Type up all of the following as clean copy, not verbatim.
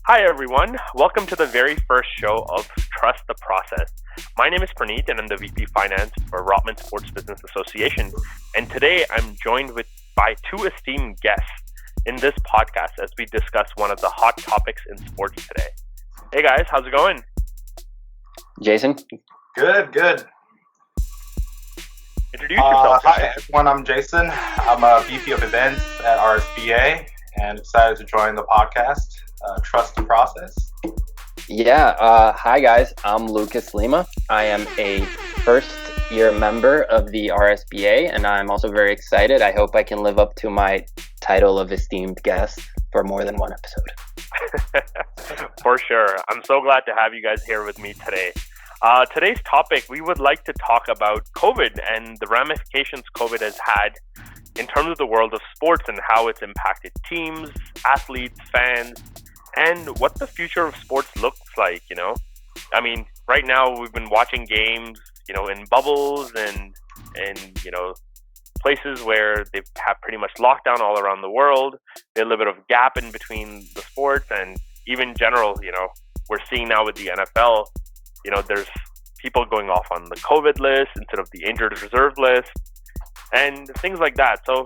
Hi, everyone. Welcome to the very first show of Trust the Process. My name is Praneeth, and I'm the VP Finance for Rotman Sports Business Association. And today I'm joined by two esteemed guests in this podcast as we discuss one of the hot topics in sports today. Hey, guys, how's it going? Jason? Good. Introduce yourself. Hi, everyone. I'm Jason. I'm a VP of Events at RSBA and excited to join the podcast. Trust the process. Hi guys, I'm Lucas Lima. I am a first-year member of the RSBA, and I'm also very excited. I hope I can live up to my title of esteemed guest for more than one episode. For sure. I'm so glad to have you guys here with me today. Today's topic, we would like to talk about COVID and the ramifications COVID has had in terms of the world of sports and how it's impacted teams, athletes, fans, and what the future of sports looks like, I mean, right now we've been watching games, in bubbles and places where they have pretty much lockdown all around the world. There's a little bit of gap in between the sports and even general, we're seeing now with the NFL, there's people going off on the COVID list instead of the injured reserve list and things like that. So,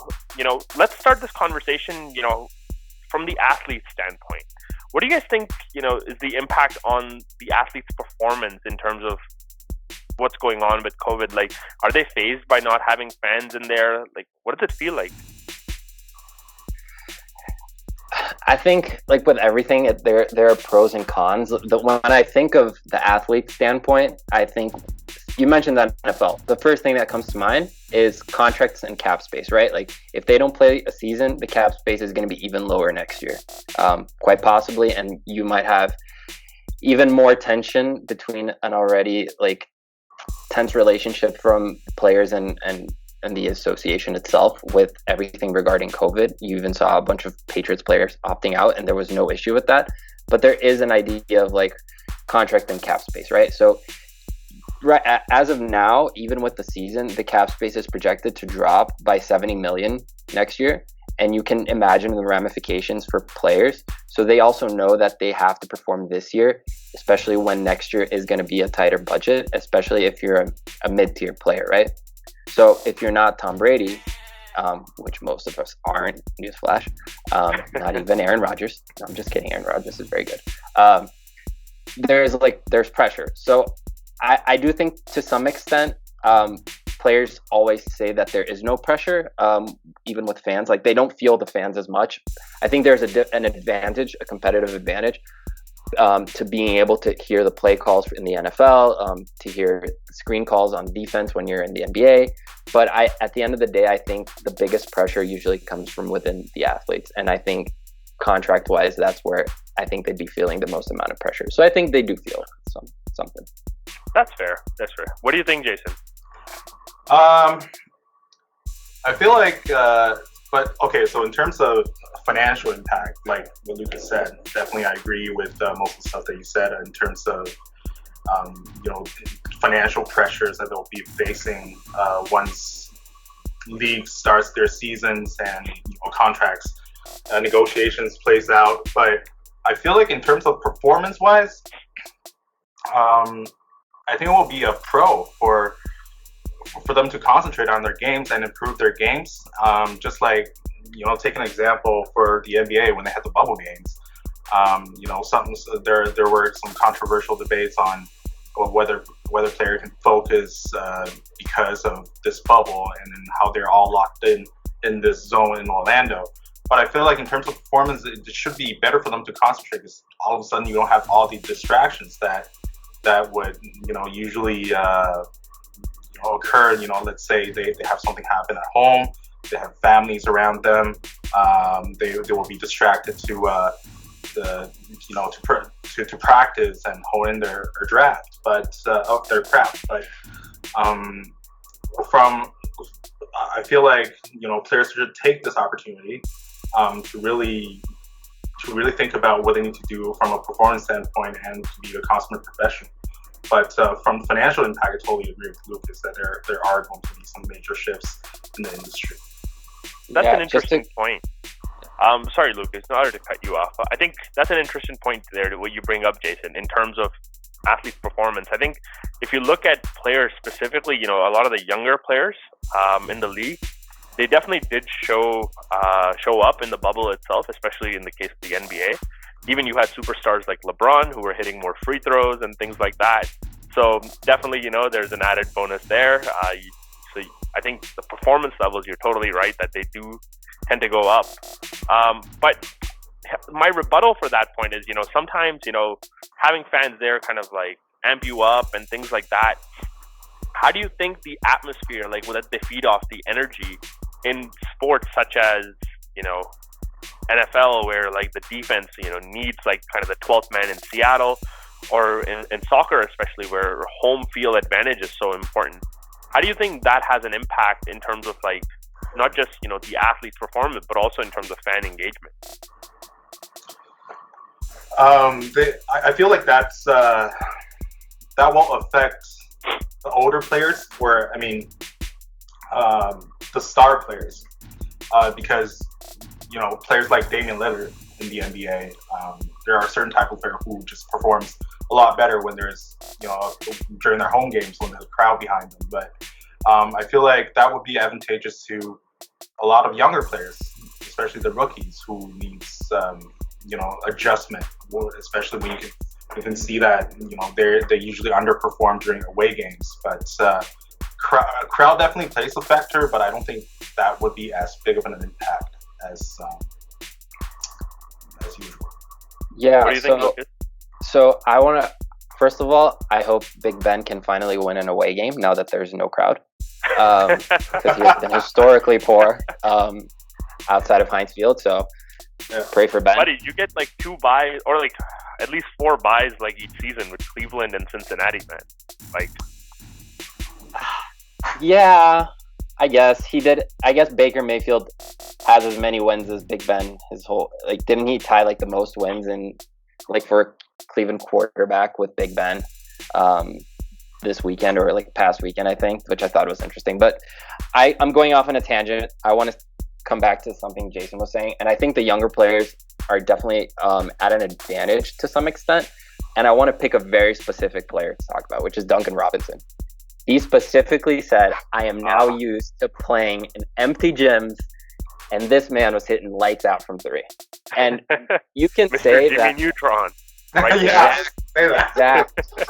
let's start this conversation, from the athlete's standpoint. What do you guys think, is the impact on the athlete's performance in terms of what's going on with COVID? Like, are they fazed by not having fans in there? Like, what does it feel like? I think, like with everything, there are pros and cons. When I think of the athlete standpoint, I think you mentioned that NFL. The first thing that comes to mind is contracts and cap space, right? Like if they don't play a season, the cap space is going to be even lower next year, quite possibly, and you might have even more tension between an already tense relationship from players and the association itself with everything regarding COVID. You even saw a bunch of Patriots players opting out, and there was no issue with that. But there is an idea of contract and cap space, right? So right as of now, even with the season, the cap space is projected to drop by 70 million next year. And you can imagine the ramifications for players. So they also know that they have to perform this year, especially when next year is going to be a tighter budget, especially if you're a mid-tier player, right? So if you're not Tom Brady, which most of us aren't, newsflash, not even Aaron Rodgers. No, I'm just kidding. Aaron Rodgers is very good. There's pressure. So I do think to some extent, players always say that there is no pressure, even with fans. Like they don't feel the fans as much. I think there's an advantage, a competitive advantage, to being able to hear the play calls in the NFL, to hear screen calls on defense when you're in the NBA. But at the end of the day, I think the biggest pressure usually comes from within the athletes. And I think contract-wise, that's where I think they'd be feeling the most amount of pressure. So I think they do feel something. That's fair. What do you think, Jason? I feel like, so in terms of financial impact, like what Lucas said, definitely I agree with most of the stuff that you said in terms of, financial pressures that they'll be facing once league starts their seasons and contracts negotiations plays out. But I feel like in terms of performance-wise, I think it will be a pro for them to concentrate on their games and improve their games. Just like, take an example for the NBA when they had the bubble games. There were some controversial debates on whether players can focus because of this bubble and how they're all locked in this zone in Orlando. But I feel like in terms of performance, it should be better for them to concentrate because all of a sudden you don't have all these distractions that would usually occur. Let's say they have something happen at home, they have families around them, they will be distracted to practice and hone in their draft, but of their craft. But I feel like players should take this opportunity to really think about what they need to do from a performance standpoint and to be a consummate professional. But from financial impact, I totally agree with Lucas that there are going to be some major shifts in the industry. That's an interesting point. Sorry, Lucas, in order to cut you off, I think that's an interesting point there, what you bring up, Jason, in terms of athlete performance. I think if you look at players specifically, a lot of the younger players in the league, they definitely did show up in the bubble itself, especially in the case of the NBA. Even you had superstars like LeBron who were hitting more free throws and things like that. So definitely, there's an added bonus there. So I think the performance levels, you're totally right that they do tend to go up. But my rebuttal for that point is, sometimes, having fans there kind of like amp you up and things like that. How do you think the atmosphere, like that they feed off the energy in sports such as, NFL, where like the defense, needs like kind of the 12th man in Seattle, or in soccer especially, where home field advantage is so important? How do you think that has an impact in terms of like not just the athlete's performance, but also in terms of fan engagement? I feel like that won't affect the older players, the star players, because players like Damian Lillard in the NBA, there are certain type of player who just performs a lot better when there's during their home games when there's a crowd behind them. But I feel like that would be advantageous to a lot of younger players, especially the rookies who needs adjustment, especially when you can see that they usually underperform during away games. But crowd definitely plays a factor, but I don't think that would be as big of an impact as usual. Yeah. What do you think, Lucas? So I want to. First of all, I hope Big Ben can finally win an away game now that there's no crowd, because he has been historically poor outside of Heinz Field. So pray for Ben. Buddy, you get like 2 buys or like at least 4 buys like each season with Cleveland and Cincinnati, man. Like, yeah, I guess he did. I guess Baker Mayfield has as many wins as Big Ben. Didn't he tie like the most wins in like for a Cleveland quarterback with Big Ben this weekend, or like past weekend, I think, which I thought was interesting. But I'm going off on a tangent. I want to come back to something Jason was saying, and I think the younger players are definitely at an advantage to some extent. And I want to pick a very specific player to talk about, which is Duncan Robinson. He specifically said, "I am now used to playing in empty gyms," and this man was hitting lights out from 3. And you can Mr. say Jimmy that. Neutron. Right? Yeah, say that. Exactly.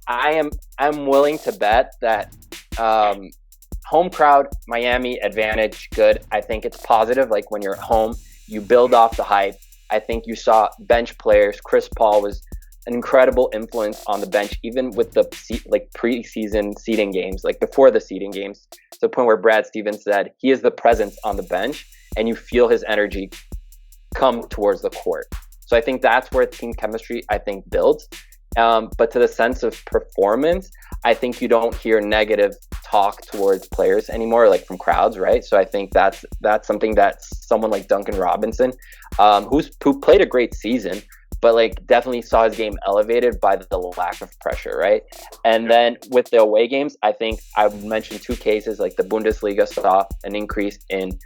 I'm willing to bet that home crowd, Miami advantage, good. I think it's positive. Like when you're at home, you build off the hype. I think you saw bench players. Chris Paul was an incredible influence on the bench, even with the preseason seeding games, like before the seeding games, to the point where Brad Stevens said he is the presence on the bench, and you feel his energy come towards the court. So I think that's where team chemistry, I think, builds. But to the sense of performance, I think you don't hear negative talk towards players anymore, like from crowds, right? So I think that's something that someone like Duncan Robinson, who played a great season, but like definitely saw his game elevated by the lack of pressure, right? And then with the away games, I think I would mention 2 cases. Like the Bundesliga saw an increase in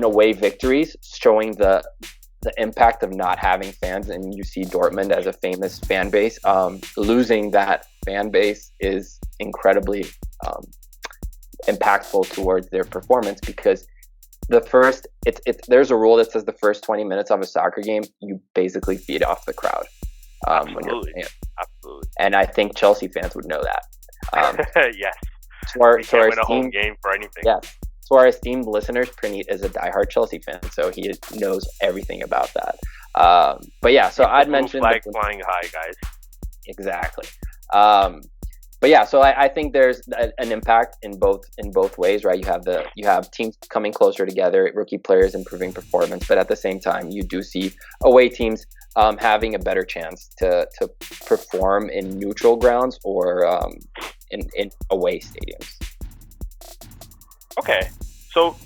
away victories, showing the impact of not having fans. And you see Dortmund as a famous fan base. Losing that fan base is incredibly impactful towards their performance, because there's a rule that says the first 20 minutes of a soccer game, you basically feed off the crowd when you're playing it. Absolutely. And I think Chelsea fans would know that. Yes. We can't win a home game for anything. Yes. To our esteemed listeners, Praneet is a diehard Chelsea fan, so he knows everything about that. But yeah, so I'd mentioned flag flying high, guys. Exactly. But yeah, so I think there's an impact in both ways, right? You have teams coming closer together, rookie players improving performance, but at the same time, you do see away teams having a better chance to perform in neutral grounds or in away stadiums. Okay, so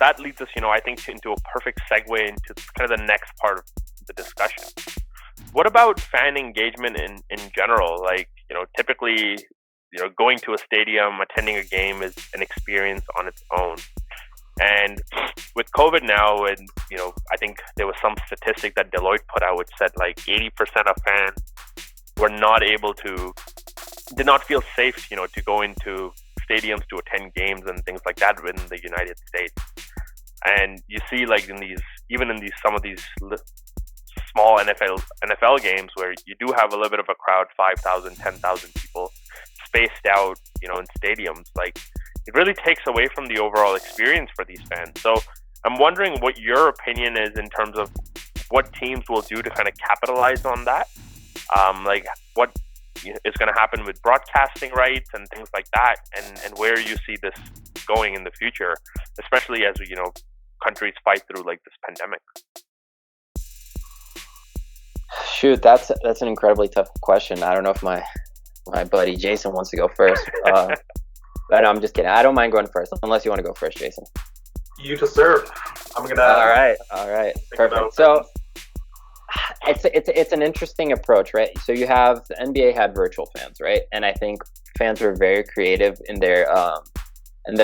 that leads us, I think, into a perfect segue into kind of the next part of the discussion. What about fan engagement in general? Like, typically, going to a stadium, attending a game is an experience on its own. And with COVID now, and I think there was some statistic that Deloitte put out which said like 80% of fans did not feel safe, to go into stadiums to attend games and things like that in the United States. And you see, like some of these small NFL games where you do have a little bit of a crowd, 5,000, 10,000 people spaced out, in stadiums. Like, it really takes away from the overall experience for these fans. So I'm wondering what your opinion is in terms of what teams will do to kind of capitalize on that. Like, what is going to happen with broadcasting rights and things like that, and where you see this going in the future, especially as countries fight through like this pandemic. Shoot, that's an incredibly tough question. I don't know if my buddy Jason wants to go first. But I'm just kidding. I don't mind going first, unless you want to go first, Jason. You deserve. I'm gonna. All right, perfect. So it's an interesting approach, right? So you have the NBA had virtual fans, right? And I think fans were very creative in their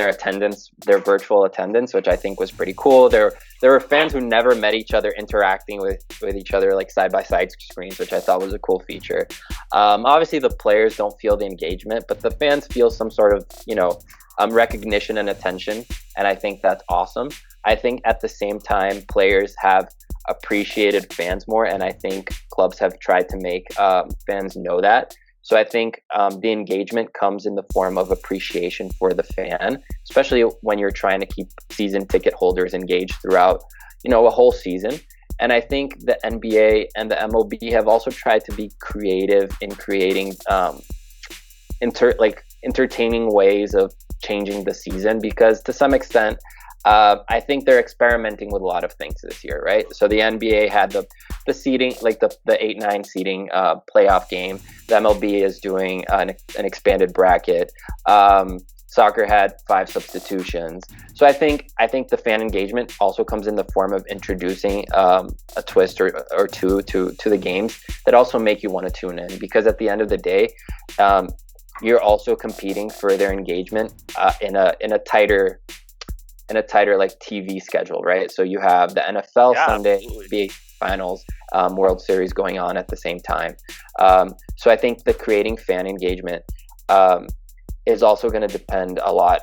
attendance, their virtual attendance, which I think was pretty cool. There were fans who never met each other interacting with each other like side by side screens, which I thought was a cool feature. Obviously the players don't feel the engagement, but the fans feel some sort of recognition and attention, and I think that's awesome. I think at the same time players have appreciated fans more, and I think clubs have tried to make fans know that. So I think the engagement comes in the form of appreciation for the fan, especially when you're trying to keep season ticket holders engaged throughout, a whole season. And I think the NBA and the MLB have also tried to be creative in creating entertaining ways of changing the season, because to some extent, I think they're experimenting with a lot of things this year, right? So the NBA had the seeding, like the 8-9 seeding playoff game. The MLB is doing an expanded bracket. Soccer had 5 substitutions. So I think the fan engagement also comes in the form of introducing a twist or two to the games that also make you want to tune in, because at the end of the day, you're also competing for their engagement in a tighter like TV schedule, right? So you have the NFL Sunday, NBA Finals, World Series going on at the same time. So I think the creating fan engagement is also going to depend a lot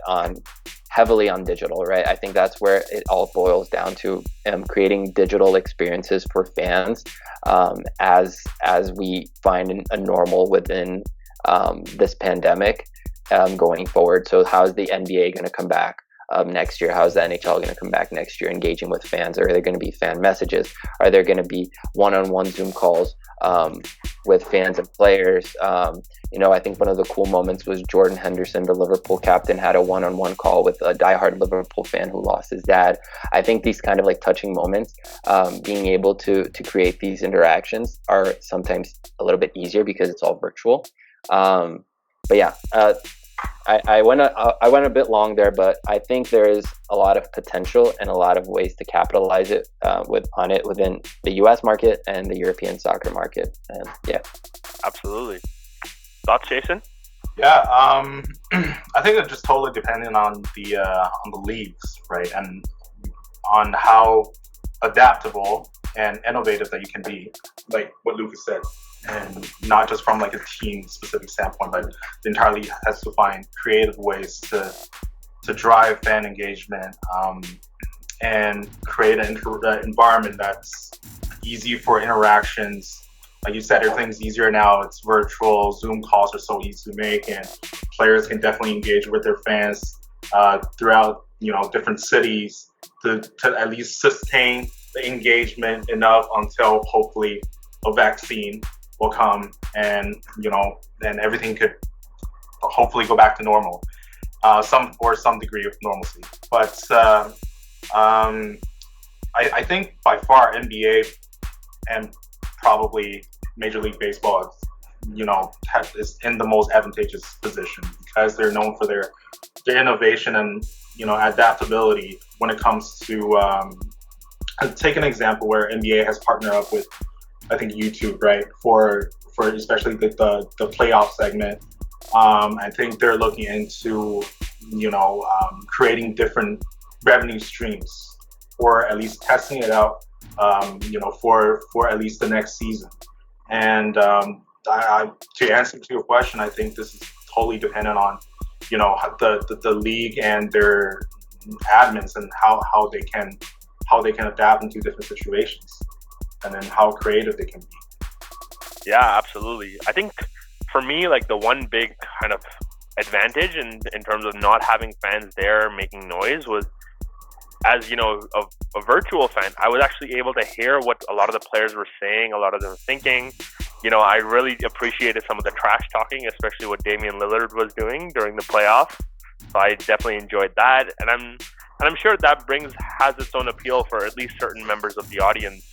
heavily on digital, right? I think that's where it all boils down to, creating digital experiences for fans as we find a normal within this pandemic going forward. So how's the NBA going to come back next year? How's the NHL going to come back next year engaging with fans? Are there going to be fan messages? Are there going to be one-on-one Zoom calls with fans and players? I think one of the cool moments was Jordan Henderson, the Liverpool captain, had a one-on-one call with a diehard Liverpool fan who lost his dad. I think these kind of like touching moments, being able to create these interactions are sometimes a little bit easier because it's all virtual. But yeah, I went a bit long there, but I think there is a lot of potential and a lot of ways to capitalize it within the U.S. market and the European soccer market. And yeah, absolutely. Thoughts, Jason? Yeah, I think it's just totally dependent on the leagues, right, and on how adaptable and innovative that you can be, like what Lucas said. And not just from like a team specific standpoint, but the entire league has to find creative ways to drive fan engagement and create an environment that's easy for interactions. Like you said, everything's easier now. It's virtual. Zoom calls are so easy to make, and players can definitely engage with their fans throughout different cities to at least sustain the engagement enough until hopefully a vaccine will come, and then everything could hopefully go back to normal, some degree of normalcy. But I think by far NBA and probably Major League Baseball, is in the most advantageous position because they're known for their innovation and adaptability when it comes to. Take an example where NBA has partnered up with, I think, YouTube, right, for especially the playoff segment. I think they're looking into creating different revenue streams, or at least testing it out, for at least the next season. And to answer to your question, I think this is totally dependent on, the league and their admins, and how they can adapt into different situations, and then how creative they can be. Yeah, absolutely. I think for me, like, the one big kind of advantage in terms of not having fans there making noise was, as a virtual fan, I was actually able to hear what a lot of the players were saying, a lot of them thinking. I really appreciated some of the trash talking, especially what Damian Lillard was doing during the playoffs. So I definitely enjoyed that, and I'm sure that has its own appeal for at least certain members of the audience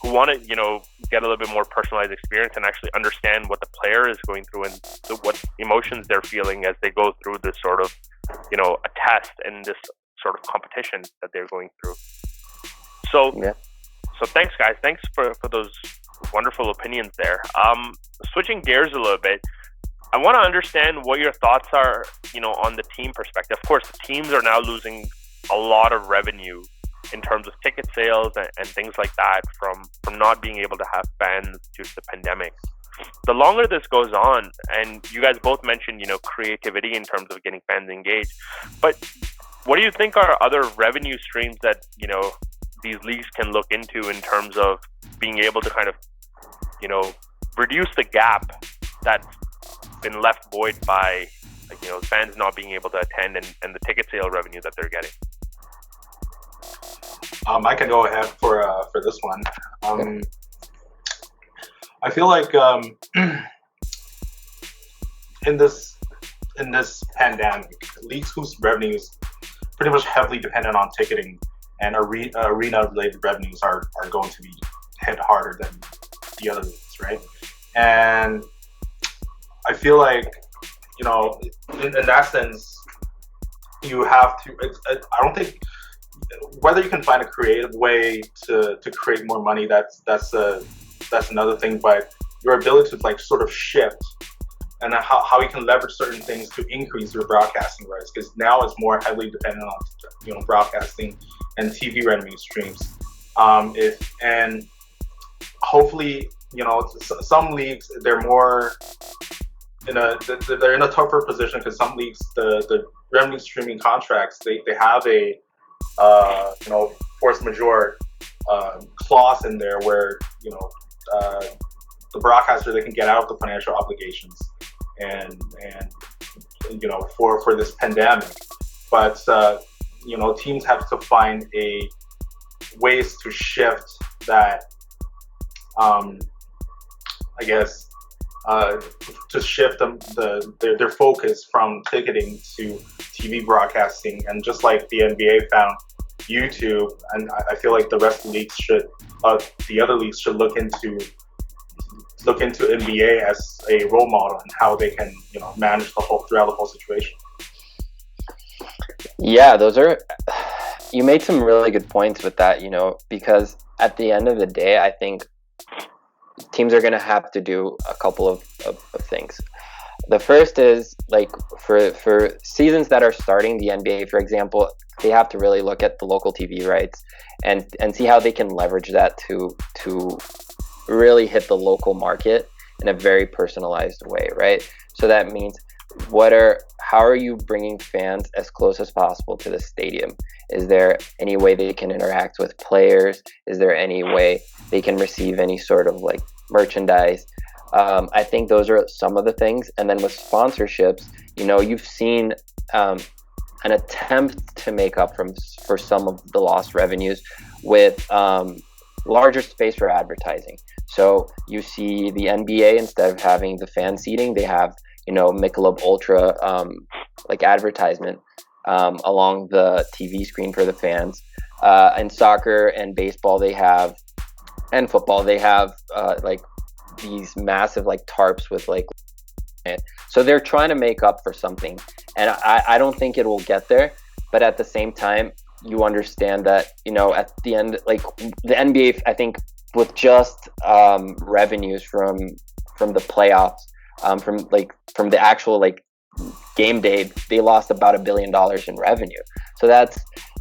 who want to, get a little bit more personalized experience and actually understand what the player is going through and what emotions they're feeling as they go through this sort of, a test and this sort of competition that they're going through. So, yeah. So thanks, guys. Thanks for those wonderful opinions there. Switching gears a little bit, I want to understand what your thoughts are, on the team perspective. Of course, the teams are now losing a lot of revenue in terms of ticket sales and things like that from not being able to have fans due to the pandemic. The longer this goes on, and you guys both mentioned, creativity in terms of getting fans engaged, but what do you think are other revenue streams that, these leagues can look into in terms of being able to kind of, reduce the gap that's been left void by, fans not being able to attend and the ticket sale revenue that they're getting? I can go ahead for this one. I feel like in this pandemic, leagues whose revenues pretty much heavily dependent on ticketing and arena-related revenues are going to be hit harder than the other leagues, right? And I feel like, in that sense, you have to. I don't think whether you can find a creative way to create more money. That's another thing. But your ability to sort of shift, and how you can leverage certain things to increase your broadcasting rights, because now it's more heavily dependent on broadcasting and TV revenue streams. And hopefully, some leagues, they're more they're in a tougher position, because some leagues, the revenue streaming contracts, they have a force majeure clause in there where the broadcaster, they can get out of the financial obligations and for this pandemic. But teams have to find ways to shift that, I guess, to shift their focus from ticketing to TV broadcasting. And just like the NBA found YouTube, and I feel like the rest of the other leagues should look into NBA as a role model and how they can manage throughout the whole situation. Yeah, you made some really good points with that, because at the end of the day, I think teams are going to have to do a couple of things. The first is, for seasons that are starting, the NBA, for example, they have to really look at the local TV rights and see how they can leverage that to really hit the local market in a very personalized way, right? So that means how are you bringing fans as close as possible to the stadium? Is there any way they can interact with players? Is there any way they can receive any sort of merchandise? I think those are some of the things. And then with sponsorships, you've seen an attempt to make up for some of the lost revenues with larger space for advertising. So you see the NBA, instead of having the fan seating, they have Michelob Ultra advertisement along the TV screen for the fans. In soccer and baseball, and football, they have these massive tarps with so they're trying to make up for something, and I don't think it will get there, but at the same time, you understand that at the end, the NBA, I think, with just revenues from the playoffs, from the actual game day, they lost about $1 billion in revenue. So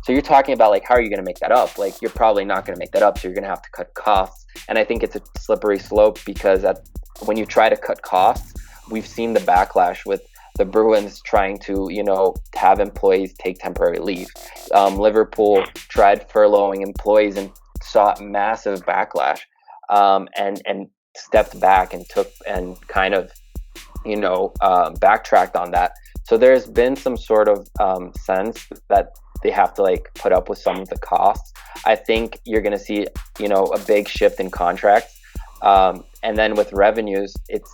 So you're talking about like, how are you going to make that up? Like, you're probably not going to make that up. So you're going to have to cut costs. And I think it's a slippery slope because when you try to cut costs, we've seen the backlash with the Bruins trying to, have employees take temporary leave. Liverpool tried furloughing employees and saw massive backlash, and stepped back and kind of, backtracked on that. So there's been some sort of sense that they have to like put up with some of the costs. I think you're going to see, a big shift in contracts. And then with revenues, it's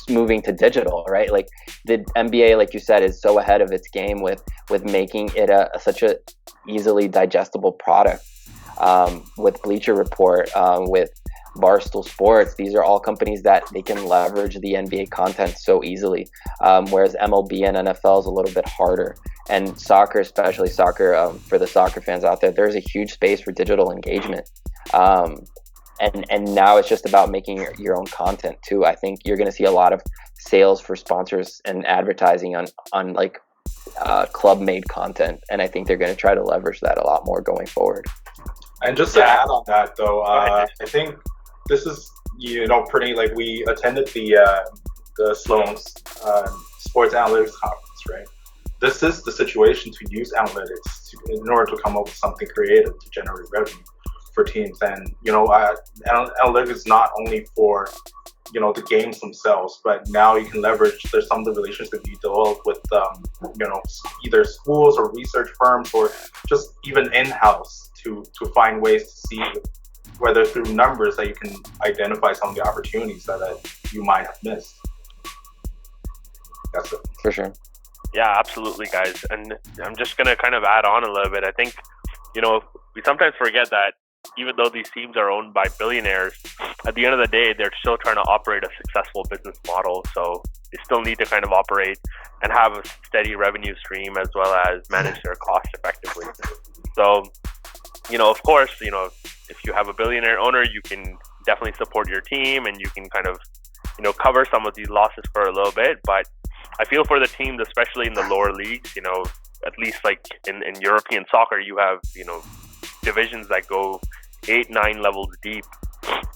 moving to digital, right? Like the NBA, like you said, is so ahead of its game with making it such a easily digestible product. With Bleacher Report, with Barstool Sports, these are all companies that they can leverage the NBA content so easily. Whereas MLB and NFL is a little bit harder. And soccer, especially soccer, for the soccer fans out there, there's a huge space for digital engagement. And now it's just about making your own content too. I think you're going to see a lot of sales for sponsors and advertising on like club made content. And I think they're going to try to leverage that a lot more going forward. And just to add on that though, I think this is, pretty, like we attended the Sloan's sports analytics conference, right? This is the situation to use analytics in order to come up with something creative to generate revenue for teams. And analytics is not only for the games themselves, but now you can leverage some of the relationships you develop with either schools or research firms or just even in-house to find ways to see whether through numbers that you can identify some of the opportunities that you might have missed. That's it. For sure. Yeah, absolutely, guys. And I'm just going to kind of add on a little bit. I think, we sometimes forget that even though these teams are owned by billionaires, at the end of the day, they're still trying to operate a successful business model. So they still need to kind of operate and have a steady revenue stream as well as manage their costs effectively. So, of course, if you have a billionaire owner, you can definitely support your team and you can kind of, cover some of these losses for a little bit. But I feel for the teams, especially in the lower leagues, at least like in European soccer, you have, divisions that go 8-9 levels deep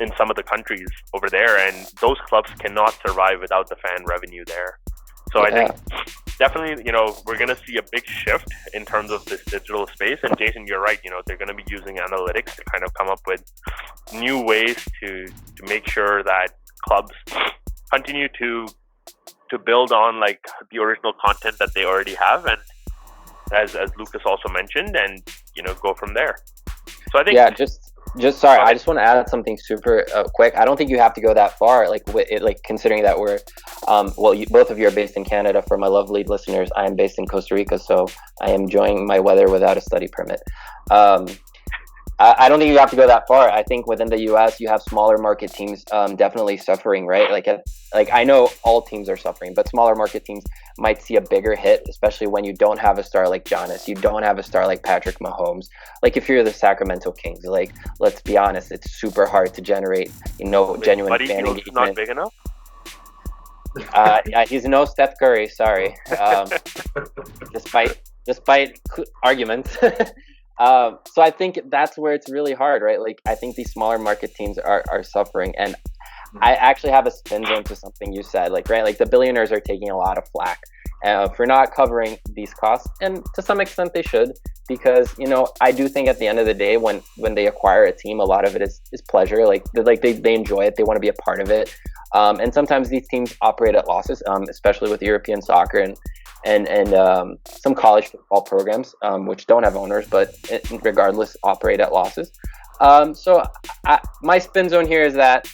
in some of the countries over there, and those clubs cannot survive without the fan revenue there. So yeah. I think definitely, we're going to see a big shift in terms of this digital space. And Jason, you're right, they're going to be using analytics to kind of come up with new ways to make sure that clubs continue to build on like the original content that they already have, and as Lucas also mentioned, and go from there. So I think just sorry, I just want to add something super quick. I don't think you have to go that far, like considering that we're both of you are based in Canada. For my lovely listeners, I am based in Costa Rica, so I am enjoying my weather without a study permit. I don't think you have to go that far. I think within the U.S. you have smaller market teams definitely suffering, right? Like I know all teams are suffering, but smaller market teams might see a bigger hit, especially when you don't have a star like Giannis, you don't have a star like Patrick Mahomes. Like if you're the Sacramento Kings, like let's be honest, it's super hard to generate genuine fan engagement. Not big enough. Yeah, he's no Steph Curry. Sorry, despite arguments. So I think that's where it's really hard, right? Like I think these smaller market teams are suffering, and I actually have a spin zone to something you said, like right, like the billionaires are taking a lot of flack for not covering these costs, and to some extent they should, because I do think at the end of the day, when they acquire a team, a lot of it is pleasure, like they enjoy it, they want to be a part of it, and sometimes these teams operate at losses, especially with European soccer and some college football programs, which don't have owners, but regardless operate at losses. So my spin zone here is that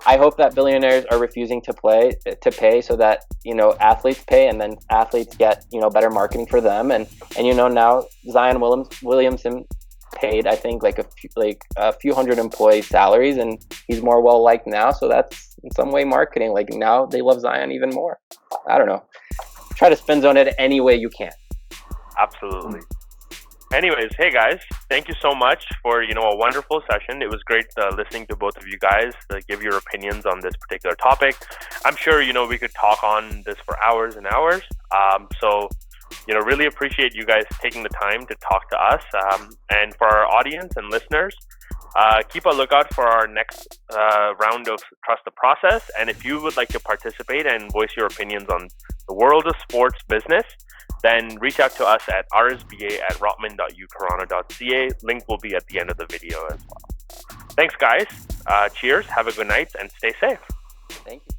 I hope that billionaires are refusing to pay so that athletes pay, and then athletes get better marketing for them, and now Zion Williamson paid I think like a few hundred employee salaries, and he's more well liked now, so that's in some way marketing. Like now they love Zion even more. I don't know. Try to spin zone it any way you can. Absolutely. Anyways, hey guys, thank you so much for a wonderful session. It was great listening to both of you guys give your opinions on this particular topic. I'm sure we could talk on this for hours and hours. So really appreciate you guys taking the time to talk to us. And for our audience and listeners, keep a lookout for our next round of Trust the Process. And if you would like to participate and voice your opinions on the world of sports business, then reach out to us at rsba@rotman.ucorona.ca. Link will be at the end of the video as well. Thanks, guys. Cheers. Have a good night and stay safe. Thank you.